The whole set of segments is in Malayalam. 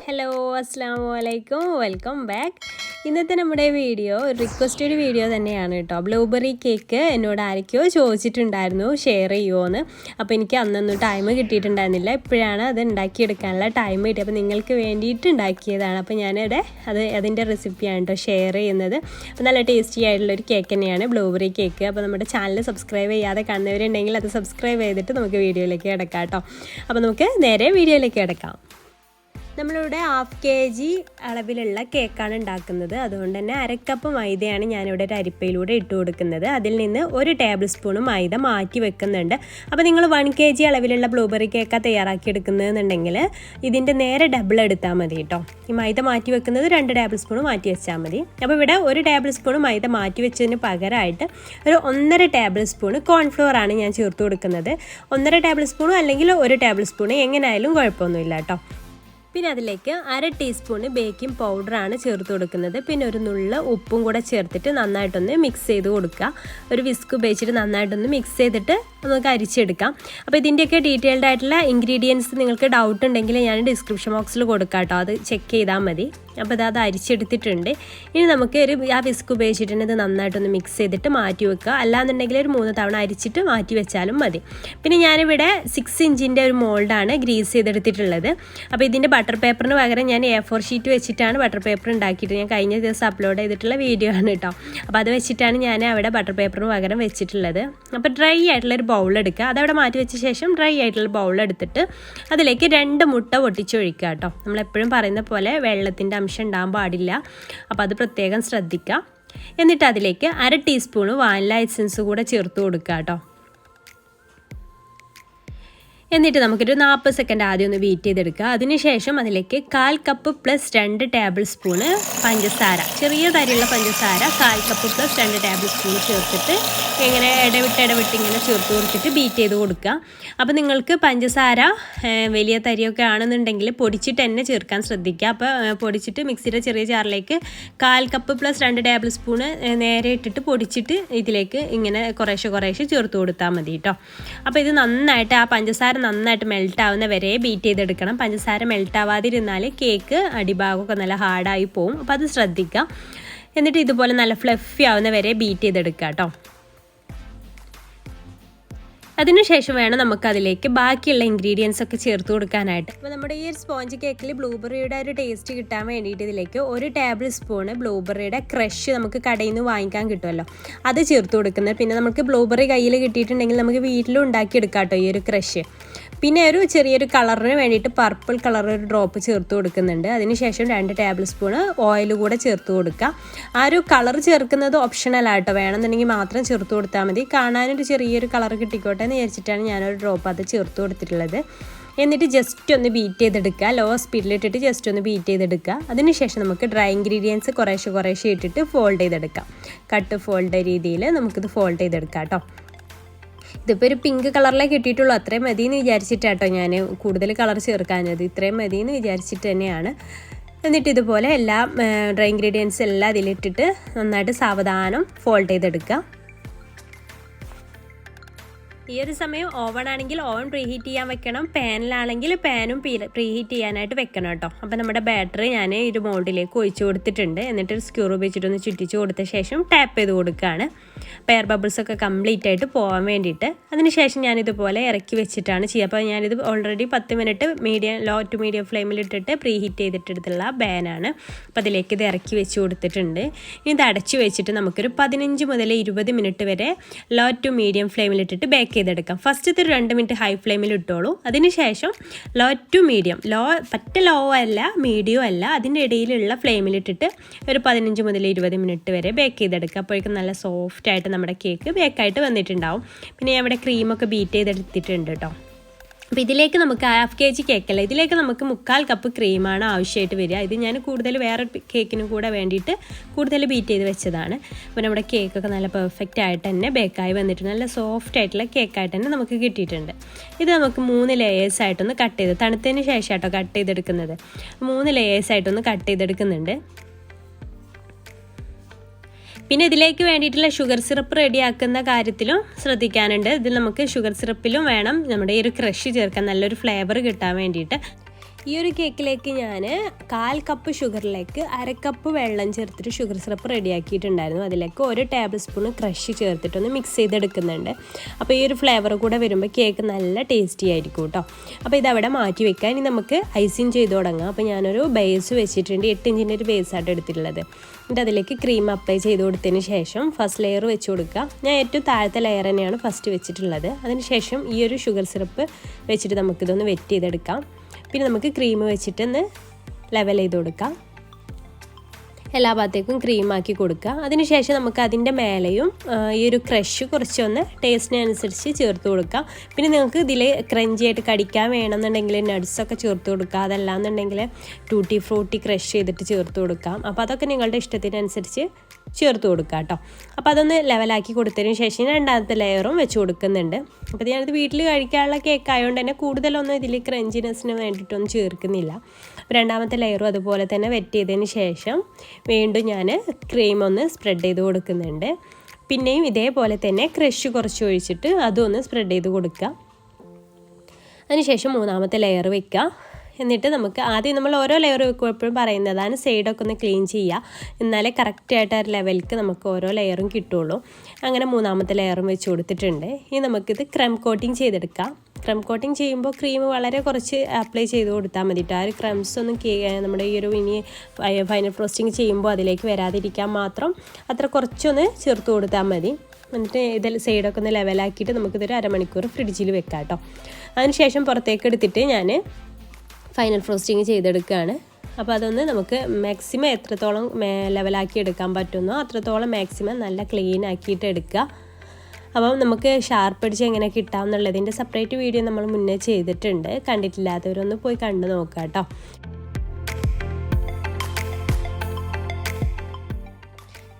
ഹലോ അസ്സലാമു അലൈക്കും വെൽക്കം ബാക്ക്. ഇന്നത്തെ നമ്മുടെ വീഡിയോ റിക്വസ്റ്റഡ് വീഡിയോ തന്നെയാണ് കേട്ടോ. ബ്ലൂബെറി കേക്ക് എന്നോട് ആരൊക്കെയോ ചോദിച്ചിട്ടുണ്ടായിരുന്നു ഷെയർ ചെയ്യുമോയെന്ന്. അപ്പോൾ എനിക്ക് അന്നൊന്നും ടൈം കിട്ടിയിട്ടുണ്ടായിരുന്നില്ല. ഇപ്പോഴാണ് അത് ഉണ്ടാക്കിയെടുക്കാനുള്ള ടൈം കിട്ടി. അപ്പോൾ നിങ്ങൾക്ക് വേണ്ടിയിട്ട് ഉണ്ടാക്കിയതാണ്. അപ്പോൾ ഞാനിവിടെ അതിൻ്റെ റെസിപ്പിയാണ് കേട്ടോ ഷെയർ ചെയ്യുന്നത്. അപ്പോൾ നല്ല ടേസ്റ്റി ആയിട്ടുള്ളൊരു കേക്ക് തന്നെയാണ് ബ്ലൂബെറി കേക്ക്. അപ്പോൾ നമ്മുടെ ചാനൽ സബ്സ്ക്രൈബ് ചെയ്യാതെ കാണുന്നവരുണ്ടെങ്കിൽ അത് സബ്സ്ക്രൈബ് ചെയ്തിട്ട് നമുക്ക് വീഡിയോയിലേക്ക് കിടക്കാം കേട്ടോ. അപ്പോൾ നമുക്ക് നേരെ വീഡിയോയിലേക്ക് കിടക്കാം. നമ്മളിവിടെ 1/2 kg അളവിലുള്ള കേക്കാണ് ഉണ്ടാക്കുന്നത്. അതുകൊണ്ട് തന്നെ 1/2 കപ്പ് മൈദയാണ് ഞാനിവിടെ ഒരു അരിപ്പയിലൂടെ ഇട്ട് കൊടുക്കുന്നത്. അതിൽ നിന്ന് 1 ടേബിൾ സ്പൂൺ മൈദ മാറ്റി വെക്കുന്നുണ്ട്. അപ്പോൾ നിങ്ങൾ 1 kg അളവിലുള്ള ബ്ലൂബെറി കേക്കാണ് തയ്യാറാക്കി എടുക്കുന്നതെന്നുണ്ടെങ്കിൽ ഇതിൻ്റെ നേരെ ഡബിൾ എടുത്താൽ മതി കേട്ടോ. ഈ മൈദ മാറ്റി വെക്കുന്നത് 2 ടേബിൾ സ്പൂൺ മാറ്റി വെച്ചാൽ മതി. അപ്പോൾ ഇവിടെ 1 ടേബിൾ സ്പൂൺ മൈദ മാറ്റി വെച്ചതിന് പകരമായിട്ട് ഒരു 1.5 ടേബിൾ സ്പൂൺ കോൺഫ്ലോർ ആണ് ഞാൻ ചേർത്ത് കൊടുക്കുന്നത്. 1.5 ടേബിൾ സ്പൂൺ അല്ലെങ്കിൽ 1 ടേബിൾ സ്പൂൺ എങ്ങനെയായാലും കുഴപ്പമൊന്നുമില്ല കേട്ടോ. പിന്നെ അതിലേക്ക് 1/2 ടീസ്പൂൺ ബേക്കിംഗ് പൗഡറാണ് ചേർത്ത് കൊടുക്കുന്നത്. പിന്നെ ഒരു നുള്ള ഉപ്പും കൂടെ ചേർത്തിട്ട് നന്നായിട്ടൊന്ന് മിക്സ് ചെയ്ത് കൊടുക്കുക. ഒരു വിസ്ക് ഉപയോഗിച്ചിട്ട് നന്നായിട്ടൊന്ന് മിക്സ് ചെയ്തിട്ട് നമുക്ക് അരിച്ചെടുക്കാം. അപ്പോൾ ഇതിൻ്റെയൊക്കെ ഡീറ്റെയിൽഡ് ആയിട്ടുള്ള ഇൻഗ്രീഡിയൻസ് നിങ്ങൾക്ക് ഡൗട്ട് ഉണ്ടെങ്കിൽ ഞാൻ ഡിസ്ക്രിപ്ഷൻ ബോക്സിൽ കൊടുക്കാം കേട്ടോ. അത് ചെക്ക് ചെയ്താൽ മതി. അപ്പോൾ അത് അരിച്ചെടുത്തിട്ടുണ്ട്. ഇനി നമുക്ക് ആ വിസ്ക് ഉപയോഗിച്ചിട്ട് ഇത് നന്നായിട്ടൊന്ന് മിക്സ് ചെയ്തിട്ട് മാറ്റി വെക്കുക. അല്ലാന്നുണ്ടെങ്കിൽ ഒരു 3 തവണ അരിച്ചിട്ട് മാറ്റി വെച്ചാലും മതി. പിന്നെ ഞാനിവിടെ 6 ഇഞ്ചിൻ്റെ ഒരു മോൾഡാണ് ഗ്രീസ് ചെയ്തെടുത്തിട്ടുള്ളത്. അപ്പോൾ ഇതിൻ്റെ ബട്ടർ പേപ്പറിന് പകരം ഞാൻ A4 ഷീറ്റ് വെച്ചിട്ടാണ് ബട്ടർ പേപ്പർ ഉണ്ടാക്കിയിട്ട് ഞാൻ കഴിഞ്ഞ ദിവസം അപ്ലോഡ് ചെയ്തിട്ടുള്ള വീഡിയോ ആണ് കേട്ടോ. അപ്പോൾ അത് വെച്ചിട്ടാണ് ഞാൻ അവിടെ ബട്ടർ പേപ്പറിന് പകരം വെച്ചിട്ടുള്ളത്. അപ്പോൾ ഡ്രൈ ആയിട്ടുള്ളൊരു ബൗൾ എടുക്കുക. അതവിടെ മാറ്റി വെച്ച ശേഷം ഡ്രൈ ആയിട്ടുള്ള ബൗൾ എടുത്തിട്ട് അതിലേക്ക് 2 മുട്ട പൊട്ടിച്ചൊഴിക്കുക കേട്ടോ. നമ്മളെപ്പോഴും പറയുന്ന പോലെ വെള്ളത്തിൻ്റെ അംശം ഉണ്ടാകാൻ പാടില്ല. അപ്പോൾ അത് പ്രത്യേകം ശ്രദ്ധിക്കുക. എന്നിട്ട് അതിലേക്ക് 1/2 ടീസ്പൂൺ വാനില എസൻസ് കൂടെ ചേർത്ത് കൊടുക്കുക കേട്ടോ. എന്നിട്ട് നമുക്കൊരു 40 സെക്കൻഡ് ആദ്യം ഒന്ന് ബീറ്റ് ചെയ്തെടുക്കുക. അതിനുശേഷം അതിലേക്ക് 1/4 കപ്പ് പ്ലസ് 2 ടേബിൾ സ്പൂണ് പഞ്ചസാര, ചെറിയ തരിയുള്ള പഞ്ചസാര 1/4 കപ്പ് പ്ലസ് 2 ടേബിൾ സ്പൂൺ ചേർത്തിട്ട് ഇങ്ങനെ ഇടവിട്ട് ഇങ്ങനെ ചേർത്ത് കൊടുത്തിട്ട് ബീറ്റ് ചെയ്ത് കൊടുക്കുക. അപ്പോൾ നിങ്ങൾക്ക് പഞ്ചസാര വലിയ തരിയൊക്കെ ആണെന്നുണ്ടെങ്കിൽ പൊടിച്ചിട്ട് തന്നെ ചേർക്കാൻ ശ്രദ്ധിക്കുക. അപ്പോൾ പൊടിച്ചിട്ട് മിക്സിയുടെ ചെറിയ ജാറിലേക്ക് 1/4 കപ്പ് പ്ലസ് 2 ടേബിൾ സ്പൂണ് നേരെ ഇട്ടിട്ട് പൊടിച്ചിട്ട് ഇതിലേക്ക് ഇങ്ങനെ കുറേശ്ശെ ചേർത്ത് കൊടുത്താൽ മതി കേട്ടോ. അപ്പോൾ ഇത് നന്നായിട്ട് ആ പഞ്ചസാര നന്നായിട്ട് മെൽറ്റ് ആവുന്ന വരെ ബീറ്റ് ചെയ്തെടുക്കണം. പഞ്ചസാര മെൽറ്റ് ആവാതിരുന്നാൽ കേക്ക് അടിഭാഗമൊക്കെ നല്ല ഹാർഡായി പോവും. അപ്പോൾ അത് ശ്രദ്ധിക്കുക. എന്നിട്ട് ഇതുപോലെ നല്ല ഫ്ലഫി ആവുന്ന വരെ ബീറ്റ് ചെയ്തെടുക്കുക കേട്ടോ. അതിനുശേഷം വേണം നമുക്കതിലേക്ക് ബാക്കിയുള്ള ഇൻഗ്രീഡിയൻസ് ഒക്കെ ചേർത്ത് കൊടുക്കാനായിട്ട്. അപ്പോൾ നമ്മുടെ ഈ ഒരു സ്പോഞ്ച് കേക്കിൽ ബ്ലൂബെറിയുടെ ഒരു ടേസ്റ്റ് കിട്ടാൻ വേണ്ടിയിട്ട് ഇതിലേക്ക് 1 ടേബിൾ സ്പൂൺ ബ്ലൂബെറിയുടെ ക്രഷ് നമുക്ക് കടയിൽ നിന്ന് വാങ്ങിക്കാൻ കിട്ടുമല്ലോ, അത് ചേർത്ത് കൊടുക്കുന്നത്. പിന്നെ നമുക്ക് ബ്ലൂബെറി കയ്യിൽ കിട്ടിയിട്ടുണ്ടെങ്കിൽ നമുക്ക് വീട്ടിലും ഉണ്ടാക്കിയെടുക്കാം കേട്ടോ ഈ ഒരു ക്രഷ്. പിന്നെ ഒരു ചെറിയൊരു കളറിന് വേണ്ടിയിട്ട് പർപ്പിൾ കളർ ഒരു ഡ്രോപ്പ് ചേർത്ത് കൊടുക്കുന്നുണ്ട്. അതിനുശേഷം 2 ടേബിൾ സ്പൂൺ ഓയിൽ കൂടെ ചേർത്ത് കൊടുക്കുക. ആ ഒരു കളർ ചേർക്കുന്നത് ഓപ്ഷണലാട്ടോ, വേണമെന്നുണ്ടെങ്കിൽ മാത്രം ചേർത്ത് കൊടുത്താൽ മതി. കാണാനൊരു ചെറിയൊരു കളർ കിട്ടിക്കോട്ടെ എന്ന് വിചാരിച്ചിട്ടാണ് ഞാനൊരു ഡ്രോപ്പ് അത് ചേർത്ത് കൊടുത്തിട്ടുള്ളത്. എന്നിട്ട് ജസ്റ്റ് ഒന്ന് ബീറ്റ് ചെയ്തെടുക്കുക. ലോ സ്പീഡിലിട്ടിട്ട് ജസ്റ്റ് ഒന്ന് ബീറ്റ് ചെയ്തെടുക്കുക. അതിനുശേഷം നമുക്ക് ഡ്രൈ ഇൻഗ്രീഡിയൻസ് കുറേശ്ശെ ഇട്ടിട്ട് ഫോൾഡ് ചെയ്തെടുക്കാം. കട്ട് ഫോൾഡ് രീതിയിൽ നമുക്കിത് ഫോൾഡ് ചെയ്തെടുക്കാം കേട്ടോ. ഇതിപ്പോൾ ഒരു പിങ്ക് കളറിലേ കിട്ടിയിട്ടുള്ളൂ. അത്രയും മതി എന്ന് വിചാരിച്ചിട്ടാട്ടോ ഞാൻ കൂടുതൽ കളർ ചേർക്കാഞ്ഞത്. ഇത്രയും മതി എന്ന് വിചാരിച്ചിട്ട് തന്നെയാണ്. എന്നിട്ട് ഇതുപോലെ എല്ലാ ഡ്രൈ ഇൻഗ്രീഡിയൻസ് എല്ലാം അതിലിട്ടിട്ട് നന്നായിട്ട് സാവധാനം ഫോൾഡ് ചെയ്തെടുക്കുക. ഈ ഒരു സമയം ഓവൺ ആണെങ്കിൽ ഓവൻ പ്രീഹീറ്റ് ചെയ്യാൻ വെക്കണം. പാനിലാണെങ്കിൽ പാനും പ്രീഹീറ്റ് ചെയ്യാനായിട്ട് വെക്കണം കേട്ടോ. അപ്പോൾ നമ്മുടെ ബാറ്ററി ഞാൻ ഒരു മോൾഡിലേക്ക് ഒഴിച്ചു കൊടുത്തിട്ടുണ്ട്. എന്നിട്ട് ഒരു സ്ക്യൂർ ഉപയോഗിച്ചിട്ടൊന്ന് ചുറ്റിച്ച് കൊടുത്ത ശേഷം ടാപ്പ് ചെയ്ത് കൊടുക്കുകയാണ്. എയർ ബബിൾസൊക്കെ കംപ്ലീറ്റ് ആയിട്ട് പോകാൻ വേണ്ടിയിട്ട്. അതിനുശേഷം ഞാനിതുപോലെ ഇറക്കി വെച്ചിട്ടാണ് ചെയ്യുക. അപ്പോൾ ഞാനിത് already 10 minute low to medium ഫ്ലെയിമിലിട്ടിട്ട് പ്രീഹീറ്റ് ചെയ്തിട്ടെടുത്തുള്ള ബാനാണ്. അപ്പോൾ അതിലേക്ക് ഇത് ഇറക്കി വെച്ച് കൊടുത്തിട്ടുണ്ട്. ഇനി ഇത് അടച്ചു വെച്ചിട്ട് നമുക്കൊരു 15 മുതൽ 20 മിനിറ്റ് വരെ ലോ ടു മീഡിയം ഫ്ലെയിമിലിട്ടിട്ട് ബേക്ക് ചെയ്തെടുക്കാം. ഫസ്റ്റത്തെ 2 മിനിറ്റ് ഹൈ ഫ്ലെയിമിൽ ഇട്ടോളൂ. അതിനുശേഷം ലോ ടു മീഡിയം, പറ്റ ലോ അല്ല മീഡിയം അല്ല, അതിൻ്റെ ഇടയിലുള്ള ഫ്ലെയിമിലിട്ടിട്ട് ഒരു 15 മുതൽ 20 മിനിറ്റ് വരെ ബേക്ക് ചെയ്തെടുക്കുക. അപ്പോഴേക്കും നല്ല സോഫ്റ്റ് ആയിട്ട് നമ്മുടെ കേക്ക് ബേക്കായിട്ട് വന്നിട്ടുണ്ടാവും. പിന്നെ ഞാൻ ഇവിടെ ക്രീമൊക്കെ ബീറ്റ് ചെയ്തെടുത്തിട്ടുണ്ട് കേട്ടോ. അപ്പോൾ ഇതിലേക്ക് നമുക്ക് 1/2 kg കേക്കല്ല, ഇതിലേക്ക് നമുക്ക് 1/4 കപ്പ് ക്രീമാണ് ആവശ്യമായിട്ട് വരിക. ഇത് ഞാൻ കൂടുതൽ വേറെ കേക്കിനും കൂടെ വേണ്ടിയിട്ട് കൂടുതൽ ബീറ്റ് ചെയ്ത് വെച്ചതാണ്. അപ്പോൾ നമ്മുടെ കേക്കൊക്കെ നല്ല പെർഫെക്റ്റ് ആയിട്ട് തന്നെ ബേക്കായി വന്നിട്ടുണ്ട്. നല്ല സോഫ്റ്റ് ആയിട്ടുള്ള കേക്കായിട്ട് തന്നെ നമുക്ക് കിട്ടിയിട്ടുണ്ട്. ഇത് നമുക്ക് 3 ലെയേഴ്സായിട്ടൊന്ന് കട്ട് ചെയ്ത്, തണുത്തതിന് ശേഷം കേട്ടോ കട്ട് ചെയ്തെടുക്കുന്നത്. 3 ലെയേഴ്സായിട്ടൊന്ന് കട്ട് ചെയ്തെടുക്കുന്നുണ്ട്. പിന്നെ ഇതിലേക്ക് വേണ്ടിയിട്ടുള്ള ഷുഗർ സിറപ്പ് റെഡിയാക്കുന്ന കാര്യത്തിലും ശ്രദ്ധിക്കാനുണ്ട്. ഇതിൽ നമുക്ക് ഷുഗർ സിറപ്പിലും വേണം നമ്മുടെ ഈ ഒരു ക്രഷ് ചേർക്കാൻ, നല്ലൊരു ഫ്ലേവർ കിട്ടാൻ വേണ്ടിയിട്ട്. ഈ ഒരു കേക്കിലേക്ക് ഞാൻ 1/4 കപ്പ് ഷുഗറിലേക്ക് 1/2 കപ്പ് വെള്ളം ചേർത്തിട്ട് ഷുഗർ സിറപ്പ് റെഡിയാക്കിയിട്ടുണ്ടായിരുന്നു. അതിലേക്ക് 1 ടേബിൾ സ്പൂൺ ക്രഷ് ചേർത്തിട്ടൊന്ന് മിക്സ് ചെയ്തെടുക്കുന്നുണ്ട്. അപ്പോൾ ഈ ഒരു ഫ്ലേവർ കൂടെ വരുമ്പോൾ കേക്ക് നല്ല ടേസ്റ്റി ആയിരിക്കും കേട്ടോ. അപ്പോൾ ഇതവിടെ മാറ്റി വെക്കാം. ഇനി നമുക്ക് ഐസിങ് ചെയ്ത് തുടങ്ങാം. അപ്പോൾ ഞാനൊരു ബേസ് വെച്ചിട്ടുണ്ട്. 8 ഇഞ്ചിൻ്റെ ഒരു ബേസായിട്ട് എടുത്തിട്ടുള്ളത്. എന്നിട്ട് അതിലേക്ക് ക്രീം അപ്ലൈ ചെയ്ത് കൊടുത്തതിന് ശേഷം ഫസ്റ്റ് ലെയർ വെച്ച് കൊടുക്കുക. ഞാൻ ഏറ്റവും താഴത്തെ ലെയർ തന്നെയാണ് ഫസ്റ്റ് വെച്ചിട്ടുള്ളത്. അതിന് ശേഷം ഈ ഒരു ഷുഗർ സിറപ്പ് വെച്ചിട്ട് നമുക്കിതൊന്ന് വെറ്റ് ചെയ്തെടുക്കാം. പിന്നെ നമുക്ക് ക്രീം വെച്ചിട്ടൊന്ന് ലെവൽ ചെയ്ത് കൊടുക്കാം. എല്ലാ ഭാഗത്തേക്കും ക്രീമാക്കി കൊടുക്കുക. അതിനുശേഷം നമുക്ക് അതിൻ്റെ മേലെയും ഈ ഒരു ക്രഷ് കുറച്ചൊന്ന് ടേസ്റ്റിനനുസരിച്ച് ചേർത്ത് കൊടുക്കാം. പിന്നെ നിങ്ങൾക്ക് ഇതിൽ ക്രഞ്ചി ആയിട്ട് കടിക്കാൻ വേണമെന്നുണ്ടെങ്കിൽ നട്ട്സൊക്കെ ചേർത്ത് കൊടുക്കുക. അതല്ലാന്നുണ്ടെങ്കിൽ ടൂട്ടി ഫ്രൂട്ടി ക്രഷ് ചെയ്തിട്ട് ചേർത്ത് കൊടുക്കാം. അപ്പോൾ അതൊക്കെ നിങ്ങളുടെ ഇഷ്ടത്തിനനുസരിച്ച് ചേർത്ത് കൊടുക്കുക കേട്ടോ. അപ്പോൾ അതൊന്ന് ലെവലാക്കി കൊടുത്തതിന് ശേഷം രണ്ടാമത്തെ ലെയറും വെച്ച് കൊടുക്കുന്നുണ്ട്. അപ്പോൾ ഞാനിത് വീട്ടിൽ കഴിക്കാനുള്ള കേക്ക് ആയതുകൊണ്ട് തന്നെ കൂടുതലൊന്നും ഇതിൽ ക്രഞ്ചിനെസ്സിന് വേണ്ടിയിട്ടൊന്നും ചേർക്കുന്നില്ല. രണ്ടാമത്തെ ലെയറും അതുപോലെ തന്നെ വെറ്റ് ചെയ്തതിന് ശേഷം വീണ്ടും ഞാൻ ക്രീം ഒന്ന് സ്പ്രെഡ് ചെയ്ത് കൊടുക്കുന്നുണ്ട്. പിന്നെയും ഇതേപോലെ തന്നെ ക്രഷ് കുറച്ച് ഒഴിച്ചിട്ട് അതും ഒന്ന് സ്പ്രെഡ് ചെയ്ത് കൊടുക്കുക. അതിനുശേഷം മൂന്നാമത്തെ ലെയർ വെക്കുക. എന്നിട്ട് നമുക്ക് ആദ്യം നമ്മൾ ഓരോ ലെയർ വെക്കുമ്പോഴും പറയുന്നതാണ് സൈഡൊക്കെ ഒന്ന് ക്ലീൻ ചെയ്യുക. എന്നാലേ കറക്റ്റായിട്ട് ആ ലെവലിക്ക് നമുക്ക് ഓരോ ലെയറും കിട്ടുള്ളൂ. അങ്ങനെ മൂന്നാമത്തെ ലെയറും വെച്ച് കൊടുത്തിട്ടുണ്ട്. ഇനി നമുക്കിത് ക്രം കോട്ടിങ് ചെയ്തെടുക്കാം. ക്രം കോട്ടിങ് ചെയ്യുമ്പോൾ ക്രീം വളരെ കുറച്ച് അപ്ലൈ ചെയ്ത് കൊടുത്താൽ മതി കേട്ടോ. ആ ഒരു ക്രംസ് ഒന്നും നമ്മുടെ ഈ ഒരു ഇനി ഫൈനൽ ഫ്രോസ്റ്റിങ് ചെയ്യുമ്പോൾ അതിലേക്ക് വരാതിരിക്കാൻ മാത്രം അത്ര കുറച്ചൊന്ന് ചേർത്ത് കൊടുത്താൽ മതി. എന്നിട്ട് ഇതിൽ സൈഡൊക്കെ ഒന്ന് ലെവലാക്കിയിട്ട് നമുക്കിതൊരു അരമണിക്കൂർ ഫ്രിഡ്ജിൽ വെക്കാം കേട്ടോ. അതിനുശേഷം പുറത്തേക്ക് എടുത്തിട്ട് ഞാൻ ഫൈനൽ ഫ്രോസ്റ്റിങ് ചെയ്തെടുക്കുകയാണ്. അപ്പോൾ അതൊന്ന് നമുക്ക് മാക്സിമം എത്രത്തോളം ലെവലാക്കി എടുക്കാൻ പറ്റുന്നോ അത്രത്തോളം മാക്സിമം നല്ല ക്ലീൻ ആക്കിയിട്ട് എടുക്കുക. അപ്പം നമുക്ക് ഷാർപ്പ് അടിച്ച് എങ്ങനെ കിട്ടാമെന്നുള്ളതിൻ്റെ സെപ്പറേറ്റ് വീഡിയോ നമ്മൾ മുന്നേ ചെയ്തിട്ടുണ്ട്. കണ്ടിട്ടില്ലാത്തവരൊന്ന് പോയി കണ്ടു നോക്കുക കേട്ടോ.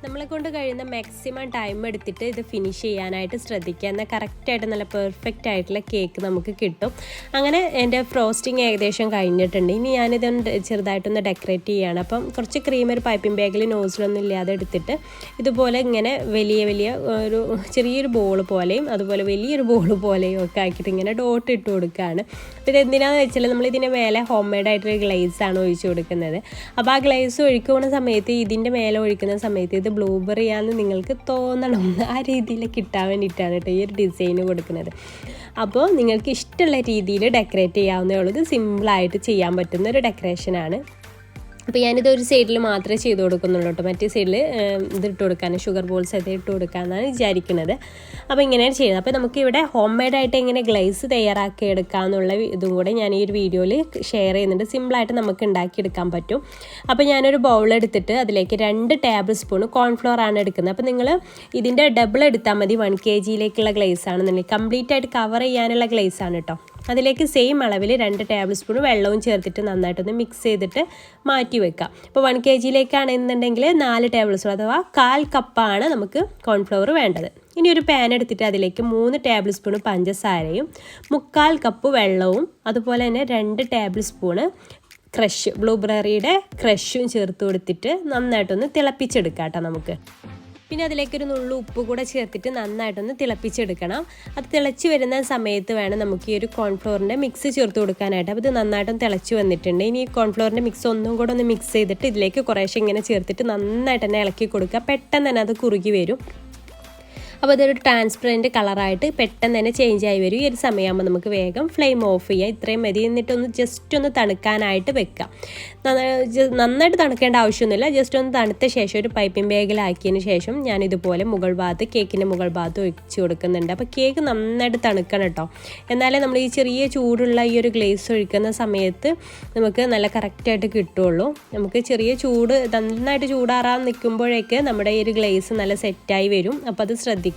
നമ്മളെ കൊണ്ട് കഴിയുന്ന മാക്സിമം ടൈം എടുത്തിട്ട് ഇത് ഫിനിഷ് ചെയ്യാനായിട്ട് ശ്രദ്ധിക്കുക. എന്നാൽ കറക്റ്റായിട്ട് നല്ല പെർഫെക്റ്റ് ആയിട്ടുള്ള കേക്ക് നമുക്ക് കിട്ടും. അങ്ങനെ എൻ്റെ ഫ്രോസ്റ്റിംഗ് ഏകദേശം കഴിഞ്ഞിട്ടുണ്ട്. ഇനി ഞാനിതൊന്ന് ചെറുതായിട്ടൊന്ന് ഡെക്കറേറ്റ് ചെയ്യുകയാണ്. അപ്പം കുറച്ച് ക്രീം ഒരു പൈപ്പിംഗ് ബാഗിൽ നോസിലൊന്നും ഇല്ലാതെ എടുത്തിട്ട് ഇതുപോലെ ഇങ്ങനെ വലിയ ഒരു ചെറിയൊരു ബോൾ പോലെയും അതുപോലെ വലിയൊരു ബോൾ പോലെയും ഒക്കെ ആക്കിയിട്ട് ഇങ്ങനെ ഡോട്ട് ഇട്ട് കൊടുക്കുകയാണ്. അപ്പോൾ ഇത് എന്തിനാണെന്ന് വെച്ചാൽ നമ്മളിതിൻ്റെ മേലെ ഹോം മെയ്ഡായിട്ടൊരു ഗ്ലേസാണ് ഒഴിച്ച് കൊടുക്കുന്നത്. അപ്പോൾ ആ ഗ്ലേസ് ഒഴിക്കുന്ന സമയത്ത് ഇതിൻ്റെ മേലെ ഒഴിക്കുന്ന സമയത്ത് ഇത് ബ്ലൂബെറി ആണെന്ന് നിങ്ങൾക്ക് തോന്നണം. ആ രീതിയിൽ കിട്ടാൻ വേണ്ടിയിട്ടാണ് കേട്ടോ ഈ ഒരു ഡിസൈന് കൊടുക്കുന്നത്. അപ്പോൾ നിങ്ങൾക്ക് ഇഷ്ടമുള്ള രീതിയിൽ ഡെക്കറേറ്റ് ചെയ്യാവുന്നേ ഉള്ളൂ. ഇത് സിമ്പിളായിട്ട് ചെയ്യാൻ പറ്റുന്ന ഒരു ഡെക്കറേഷനാണ്. അപ്പോൾ ഞാനിത് ഒരു സൈഡിൽ മാത്രമേ ചെയ്ത് കൊടുക്കുന്നുള്ളൂ കേട്ടോ. മറ്റേ സൈഡിൽ ഇതിട്ട് കൊടുക്കാൻ ഷുഗർ ബോൾസ് ഒക്കെ ഇട്ട് കൊടുക്കാമെന്നാണ് വിചാരിക്കുന്നത്. അപ്പോൾ ഇങ്ങനെയാണ് ചെയ്യുന്നത്. അപ്പോൾ നമുക്കിവിടെ ഹോം മെയ്ഡായിട്ട് എങ്ങനെ ഗ്ലേസ് തയ്യാറാക്കി എടുക്കാമെന്നുള്ള ഇതും കൂടെ ഞാൻ ഈ ഒരു വീഡിയോയിൽ ഷെയർ ചെയ്യുന്നുണ്ട്. സിമ്പിളായിട്ട് നമുക്ക് ഉണ്ടാക്കിയെടുക്കാൻ പറ്റും. അപ്പോൾ ഞാനൊരു ബൗളെടുത്തിട്ട് അതിലേക്ക് 2 ടേബിൾ സ്പൂൺ കോൺഫ്ലോർ ആണ് എടുക്കുന്നത്. അപ്പോൾ നിങ്ങൾ ഇതിൻ്റെ ഡബിൾ എടുത്താൽ മതി. 1 kg ഗ്ലേസ് ആണെന്നുണ്ടെങ്കിൽ കംപ്ലീറ്റ് ആയിട്ട് കവർ ചെയ്യാനുള്ള ഗ്ലേസ് ആണ് കേട്ടോ. അതിലേക്ക് സെയിം അളവിൽ 2 ടേബിൾ സ്പൂൺ വെള്ളവും ചേർത്തിട്ട് നന്നായിട്ടൊന്ന് മിക്സ് ചെയ്തിട്ട് മാറ്റി വെക്കാം. ഇപ്പോൾ 1 kg എന്നുണ്ടെങ്കിൽ 4 ടേബിൾ സ്പൂൺ അഥവാ 1/4 കപ്പാണ് നമുക്ക് കോൺഫ്ലവർ വേണ്ടത്. ഇനി ഒരു പാൻ എടുത്തിട്ട് അതിലേക്ക് 3 ടേബിൾ സ്പൂൺ പഞ്ചസാരയും 1/4 കപ്പ് വെള്ളവും അതുപോലെ തന്നെ 2 ടേബിൾ സ്പൂണ് ക്രഷ് ബ്ലൂബെറിയുടെ ക്രഷും ചേർത്ത് കൊടുത്തിട്ട് നന്നായിട്ടൊന്ന് തിളപ്പിച്ചെടുക്കാം കേട്ടോ നമുക്ക്. പിന്നെ അതിലേക്കൊരു നുള്ളു ഉപ്പ് കൂടെ ചേർത്തിട്ട് നന്നായിട്ടൊന്ന് തിളപ്പിച്ചെടുക്കണം. അത് തിളച്ച് വരുന്ന സമയത്ത് വേണം നമുക്ക് ഈ ഒരു കോൺഫ്ലോറിൻ്റെ മിക്സ് ചേർത്ത് കൊടുക്കാനായിട്ട്. അപ്പോൾ ഇത് നന്നായിട്ടും തിളച്ച് വന്നിട്ടുണ്ട്. ഇനി ഈ കോൺഫ്ലോറിൻ്റെ മിക്സ് ഒന്നും കൂടെ ഒന്ന് മിക്സ് ചെയ്തിട്ട് ഇതിലേക്ക് കുറേശ്ശെ ഇങ്ങനെ ചേർത്തിട്ട് നന്നായിട്ട് തന്നെ ഇളക്കി കൊടുക്കുക. പെട്ടെന്ന് തന്നെ അത് കുറുകി വരും. അപ്പോൾ ഇതൊരു ട്രാൻസ്പെറൻറ്റ് കളറായിട്ട് പെട്ടെന്ന് തന്നെ ചേഞ്ച് ആയി വരും. ഈ ഒരു സമയമാകുമ്പോൾ നമുക്ക് വേഗം ഫ്ലെയിം ഓഫ് ചെയ്യാം. ഇത്രയും മതി. എന്നിട്ടൊന്ന് ജസ്റ്റ് ഒന്ന് തണുക്കാനായിട്ട് വെക്കാം. നന്നായിട്ട് തണുക്കേണ്ട ആവശ്യമൊന്നുമില്ല. ജസ്റ്റ് ഒന്ന് തണുത്ത ശേഷം ഒരു പൈപ്പിംഗ് ബാഗിലാക്കിയതിന് ശേഷം ഞാനിതുപോലെ മുകൾ ഭാഗത്ത് കേക്കിൻ്റെ മുകൾ ഭാഗത്ത് ഒഴിച്ച് കൊടുക്കുന്നുണ്ട്. അപ്പോൾ കേക്ക് നന്നായിട്ട് തണുക്കണം കേട്ടോ. എന്നാലേ നമ്മൾ ഈ ചെറിയ ചൂടുള്ള ഈ ഒരു ഗ്ലേസ് ഒഴിക്കുന്ന സമയത്ത് നമുക്ക് നല്ല കറക്റ്റായിട്ട് കിട്ടുള്ളൂ. നമുക്ക് ചെറിയ ചൂട് നന്നായിട്ട് ചൂടാറാൻ നിൽക്കുമ്പോഴേക്ക് നമ്മുടെ ഈ ഒരു ഗ്ലേസ് നല്ല സെറ്റായി വരും. അപ്പോൾ അത് ശ്രദ്ധിക്കുക.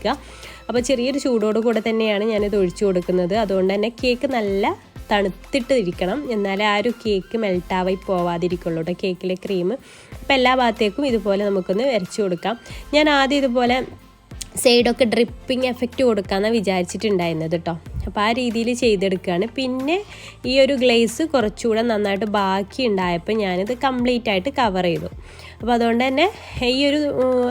അപ്പോൾ ചെറിയൊരു ചൂടോട് കൂടെ തന്നെയാണ് ഞാനിത് ഒഴിച്ചു കൊടുക്കുന്നത്. അതുകൊണ്ട് തന്നെ കേക്ക് നല്ല തണുത്തിട്ട് ഇരിക്കണം. എന്നാലേ ആ ഒരു കേക്ക് മെൽട്ടാവായി പോവാതിരിക്കുള്ളൂ കേട്ടോ കേക്കിലെ ക്രീം. അപ്പോൾ എല്ലാ ഭാഗത്തേക്കും ഇതുപോലെ നമുക്കൊന്ന് വരച്ചു കൊടുക്കാം. ഞാൻ ആദ്യം ഇതുപോലെ സൈഡൊക്കെ ഡ്രിപ്പിംഗ് എഫക്റ്റ് കൊടുക്കാമെന്നാണ് വിചാരിച്ചിട്ടുണ്ടായിരുന്നത് കേട്ടോ. അപ്പോൾ ആ രീതിയിൽ ചെയ്തെടുക്കുകയാണ്. പിന്നെ ഈ ഒരു ഗ്ലേസ് കുറച്ചുകൂടെ നന്നായിട്ട് ബാക്കി ഉണ്ടായപ്പോൾ ഞാനിത് കംപ്ലീറ്റ് ആയിട്ട് കവർ ചെയ്തു. അപ്പോൾ അതുകൊണ്ട് തന്നെ ഈ ഒരു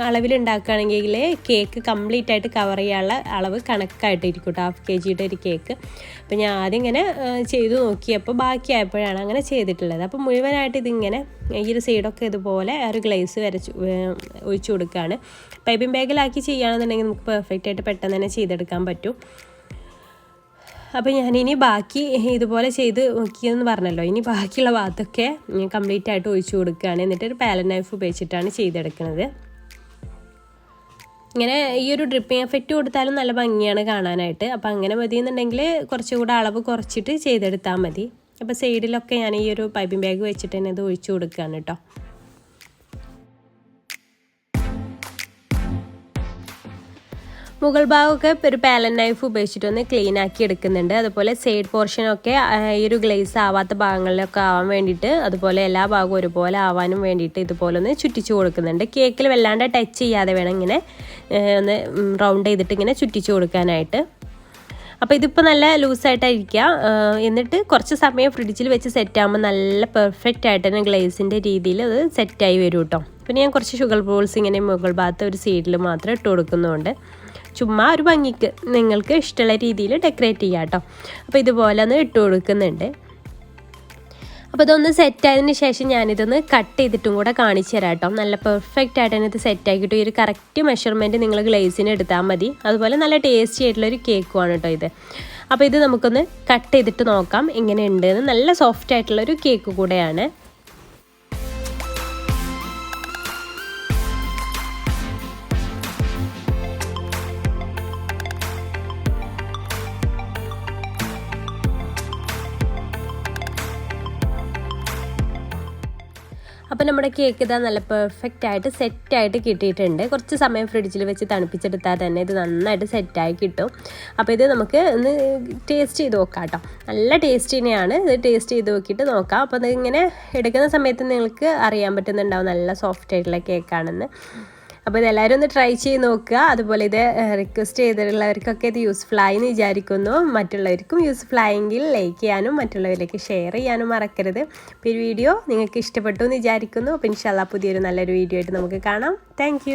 അളവിൽ ഉണ്ടാക്കുകയാണെങ്കിൽ കേക്ക് കംപ്ലീറ്റ് ആയിട്ട് കവർ ചെയ്യാനുള്ള അളവ് കണക്കായിട്ടിരിക്കും കേട്ടോ, 1/2 kg ഒരു കേക്ക്. അപ്പോൾ ഞാൻ ആദ്യം ഇങ്ങനെ ചെയ്തു നോക്കിയപ്പോൾ ബാക്കിയായപ്പോഴാണ് അങ്ങനെ ചെയ്തിട്ടുള്ളത്. അപ്പോൾ മുഴുവനായിട്ട് ഇതിങ്ങനെ ഈ ഒരു സൈഡൊക്കെ ഇതുപോലെ ഒരു ഗ്ലേസ് ഒഴിച്ചു കൊടുക്കുകയാണ്. പൈപ്പിംഗ് ബാഗിലാക്കി ചെയ്യുകയാണെന്നുണ്ടെങ്കിൽ നമുക്ക് പെർഫെക്റ്റ് ആയിട്ട് പെട്ടെന്ന് തന്നെ ചെയ്തെടുക്കാൻ പറ്റും. അപ്പോൾ ഞാനിനി ബാക്കി ഇതുപോലെ ചെയ്ത് നോക്കിയെന്ന് പറഞ്ഞല്ലോ, ഇനി ബാക്കിയുള്ള ഭാഗത്തൊക്കെ കംപ്ലീറ്റ് ആയിട്ട് ഒഴിച്ചു കൊടുക്കുകയാണ്. എന്നിട്ട് ഒരു പാലറ്റ് നൈഫ് ഉപയോഗിച്ചിട്ടാണ് ചെയ്തെടുക്കുന്നത്. ഇങ്ങനെ ഈ ഒരു ഡ്രിപ്പിംഗ് എഫക്റ്റ് കൊടുത്താലും നല്ല ഭംഗിയാണ് കാണാനായിട്ട്. അപ്പോൾ അങ്ങനെ മതിയെന്നുണ്ടെങ്കിൽ കുറച്ചുകൂടെ അളവ് കുറച്ചിട്ട് ചെയ്തെടുത്താൽ മതി. അപ്പോൾ സൈഡിലൊക്കെ ഞാൻ ഈ ഒരു പൈപ്പിംഗ് ബാഗ് വെച്ചിട്ട് തന്നെ ഇത് ഒഴിച്ചു കൊടുക്കുകയാണ് കേട്ടോ. മുകൾ ഭാഗമൊക്കെ ഒരു പാലറ്റ് നൈഫ് ഉപയോഗിച്ചിട്ടൊന്ന് ക്ലീൻ ആക്കി എടുക്കുന്നുണ്ട്. അതുപോലെ സൈഡ് പോർഷനൊക്കെ ഈ ഒരു ഗ്ലേസ് ആവാത്ത ഭാഗങ്ങളിലൊക്കെ ആവാൻ വേണ്ടിയിട്ട്, അതുപോലെ എല്ലാ ഭാഗവും ഒരുപോലെ ആവാനും വേണ്ടിയിട്ട് ഇതുപോലെ ഒന്ന് ചുറ്റിച്ചു കൊടുക്കുന്നുണ്ട്. കേക്കിൽ വല്ലാണ്ട് ടച്ച് ചെയ്യാതെ വേണം ഇങ്ങനെ ഒന്ന് റൗണ്ട് ചെയ്തിട്ട് ഇങ്ങനെ ചുറ്റിച്ചു കൊടുക്കാനായിട്ട്. അപ്പോൾ ഇതിപ്പോൾ നല്ല ലൂസായിട്ടായിരിക്കുക. എന്നിട്ട് കുറച്ച് സമയം ഫ്രിഡ്ജിൽ വെച്ച് സെറ്റാകുമ്പോൾ നല്ല പെർഫെക്റ്റ് ആയിട്ട് തന്നെ ഗ്ലേസിൻ്റെ രീതിയിൽ അത് സെറ്റായി വരും കേട്ടോ. പിന്നെ ഞാൻ കുറച്ച് ഷുഗർ ബോൾസ് ഇങ്ങനെ മുകൾ ഭാഗത്ത് ഒരു സൈഡിൽ മാത്രം ഇട്ട് കൊടുക്കുന്നുണ്ട്. ചുമ്മാ ഒരു ഭംഗിക്ക് നിങ്ങൾക്ക് ഇഷ്ടമുള്ള രീതിയിൽ ഡെക്കറേറ്റ് ചെയ്യാം കേട്ടോ. അപ്പോൾ ഇതുപോലെ ഒന്ന് ഇട്ട് കൊടുക്കുന്നുണ്ട്. അപ്പോൾ ഇതൊന്ന് സെറ്റായതിന് ശേഷം ഞാനിതൊന്ന് കട്ട് ചെയ്തിട്ടും കൂടെ കാണിച്ചു തരാം കേട്ടോ. നല്ല പെർഫെക്റ്റ് ആയിട്ട് തന്നെ ഇത് സെറ്റാക്കിയിട്ട് ഈ ഒരു കറക്റ്റ് മെഷർമെൻറ്റ് നിങ്ങൾ ഗ്ലേസിന് എടുത്താൽ മതി. അതുപോലെ നല്ല ടേസ്റ്റി ആയിട്ടുള്ളൊരു കേക്കുമാണ് കേട്ടോ ഇത്. അപ്പോൾ ഇത് നമുക്കൊന്ന് കട്ട് ചെയ്തിട്ട് നോക്കാം എങ്ങനെയുണ്ടെന്ന്. നല്ല സോഫ്റ്റ് ആയിട്ടുള്ളൊരു കേക്ക് കൂടെയാണ്. അപ്പോൾ നമ്മുടെ കേക്ക് ഇതാ നല്ല പെർഫെക്റ്റ് ആയിട്ട് സെറ്റായിട്ട് കിട്ടിയിട്ടുണ്ട്. കുറച്ച് സമയം ഫ്രിഡ്ജിൽ വെച്ച് തണുപ്പിച്ചെടുത്താൽ തന്നെ ഇത് നന്നായിട്ട് സെറ്റായി കിട്ടും. അപ്പോൾ ഇത് നമുക്ക് ഒന്ന് ടേസ്റ്റ് ചെയ്ത് നോക്കാം കേട്ടോ. നല്ല ടേസ്റ്റ് തന്നെയാണ്. ഇത് ടേസ്റ്റ് ചെയ്ത് നോക്കിയിട്ട് നോക്കാം. അപ്പോൾ ഇതിങ്ങനെ എടുക്കുന്ന സമയത്ത് നിങ്ങൾക്ക് അറിയാൻ പറ്റുന്നുണ്ടാവും നല്ല സോഫ്റ്റ് ആയിട്ടുള്ള കേക്കാണെന്ന്. അപ്പോൾ ഇതെല്ലാവരും ഒന്ന് ട്രൈ ചെയ്ത് നോക്കുക. അതുപോലെ ഇത് റിക്വസ്റ്റ് ചെയ്തിട്ടുള്ളവർക്കൊക്കെ ഇത് യൂസ്ഫുൾ ആയി എന്ന് വിചാരിക്കുന്നു. മറ്റുള്ളവർക്കും യൂസ്ഫുൾ ആയെങ്കിൽ ലൈക്ക് ചെയ്യാനും മറ്റുള്ളവരിലേക്ക് ഷെയർ ചെയ്യാനും മറക്കരുത്. അപ്പോൾ ഈ വീഡിയോ നിങ്ങൾക്ക് ഇഷ്ടപ്പെട്ടു എന്ന് വിചാരിക്കുന്നു. അപ്പോൾ ഇൻഷാല്ലാ പുതിയൊരു നല്ലൊരു വീഡിയോ ആയിട്ട് നമുക്ക് കാണാം. താങ്ക്